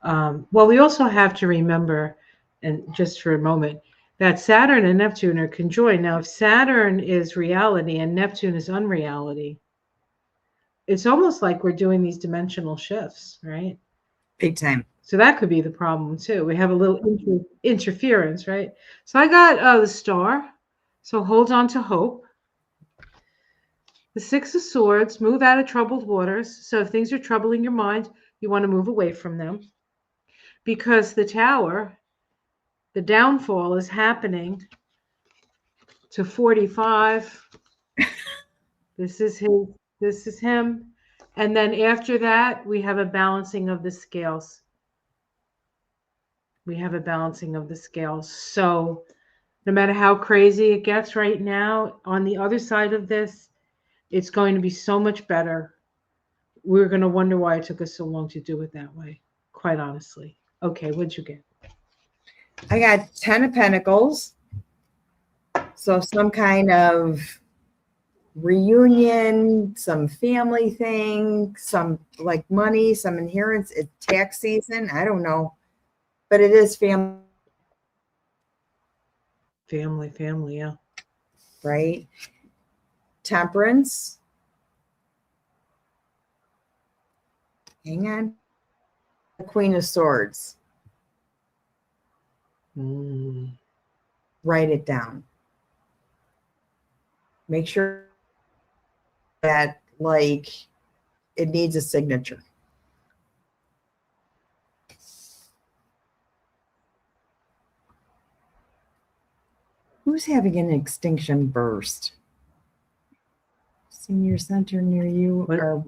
Well, we also have to remember, and just for a moment, that Saturn and Neptune are conjoined. Now, if Saturn is reality and Neptune is unreality, it's almost like we're doing these dimensional shifts, right? Big time. So that could be the problem too. We have a little interference, right? So I got the star. So hold on to hope. The Six of Swords, move out of troubled waters. So if things are troubling your mind, you want to move away from them. Because the Tower, the downfall is happening to 45. This is him. And then after that, we have a balancing of the scales. So no matter how crazy it gets right now, on the other side of this, it's going to be so much better. We're going to wonder why it took us so long to do it that way, quite honestly. Okay, what'd you get? I got 10 of Pentacles, So some kind of reunion, some family thing, some like money, some inheritance. It's tax season. I don't know, but it is family, Family, yeah. right? Temperance. Hang on. Queen of Swords. Mm. Write it down. Make sure that like it needs a signature. Who's having an extinction burst? Senior center near you What? or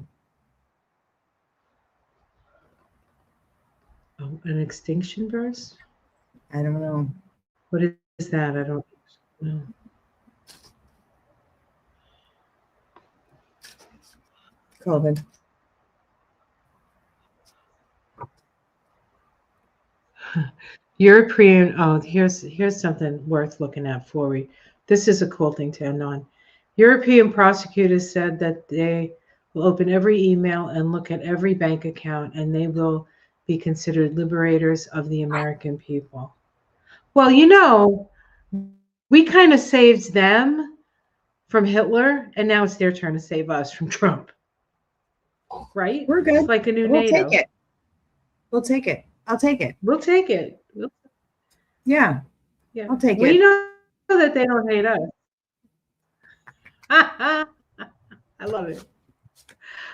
Oh, an extinction burst? I don't know. What is that? I don't know. COVID. European. Oh, here's something worth looking at for we. This is a cool thing to end on. European prosecutors said that they will open every email and look at every bank account, and they will be considered liberators of the American people. Well, we kind of saved them from Hitler, and now it's their turn to save us from Trump. Right? We're It's good. like a new We'll take NATO. it. We'll take it. I'll take it. We'll take it. Yeah, Yeah. I'll take We it. know that they don't hate us. I love it.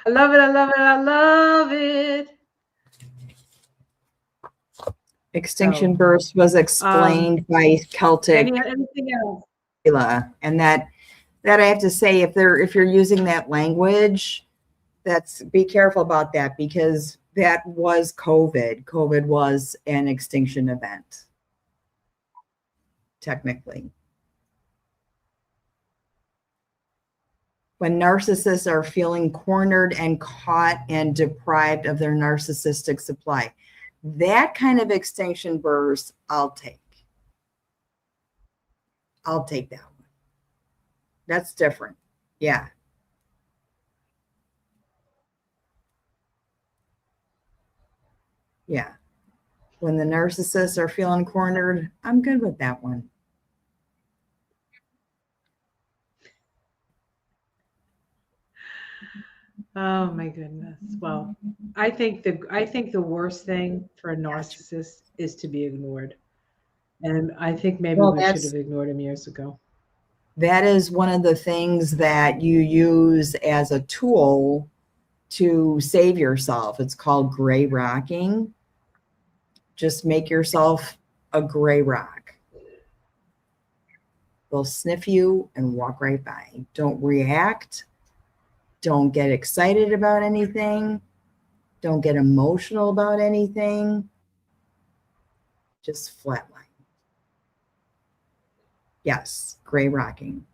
I love it. I love it. I love it. Extinction So, burst was explained by Celtic anything else? and that I have to say if you're using that language, that's be careful about that because that was COVID. COVID was an extinction event, technically. When narcissists are feeling cornered and caught and deprived of their narcissistic supply, that kind of extinction burst, I'll take. I'll take that one. That's different. Yeah. Yeah. When the narcissists are feeling cornered, I'm good with that one. Oh my goodness. Well, I think the worst thing for a narcissist is to be ignored. And I think maybe Well, we should have ignored him years ago. that is one of the things that you use as a tool to save yourself. It's called gray rocking. Just make yourself a gray rock. They'll sniff you and walk right by. Don't react. Don't get excited about anything. Don't get emotional about anything. Just flatline. Yes, gray rocking.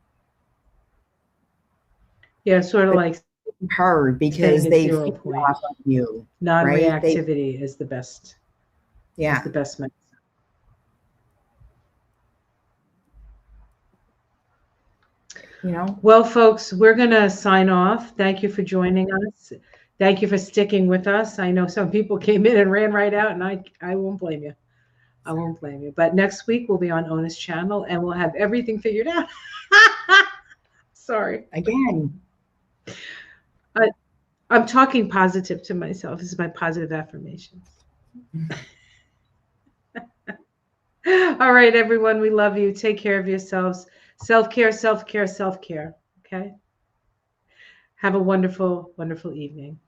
Yeah, sort of But like hard staying because at they 0 feed point. off of you, right? Non-reactivity is the best. Yeah. Is the best medicine. Well, folks, we're going to sign off. Thank you for joining us. Thank you for sticking with us. I know some people came in and ran right out, and I won't blame you. I won't blame you. But next week we'll be on Ona's channel, and we'll have everything figured out. Sorry. Again. I'm talking positive to myself. This is my positive affirmations. All right, everyone. We love you. Take care of yourselves. Self-care, self-care, self-care. Okay? Have a wonderful, wonderful evening.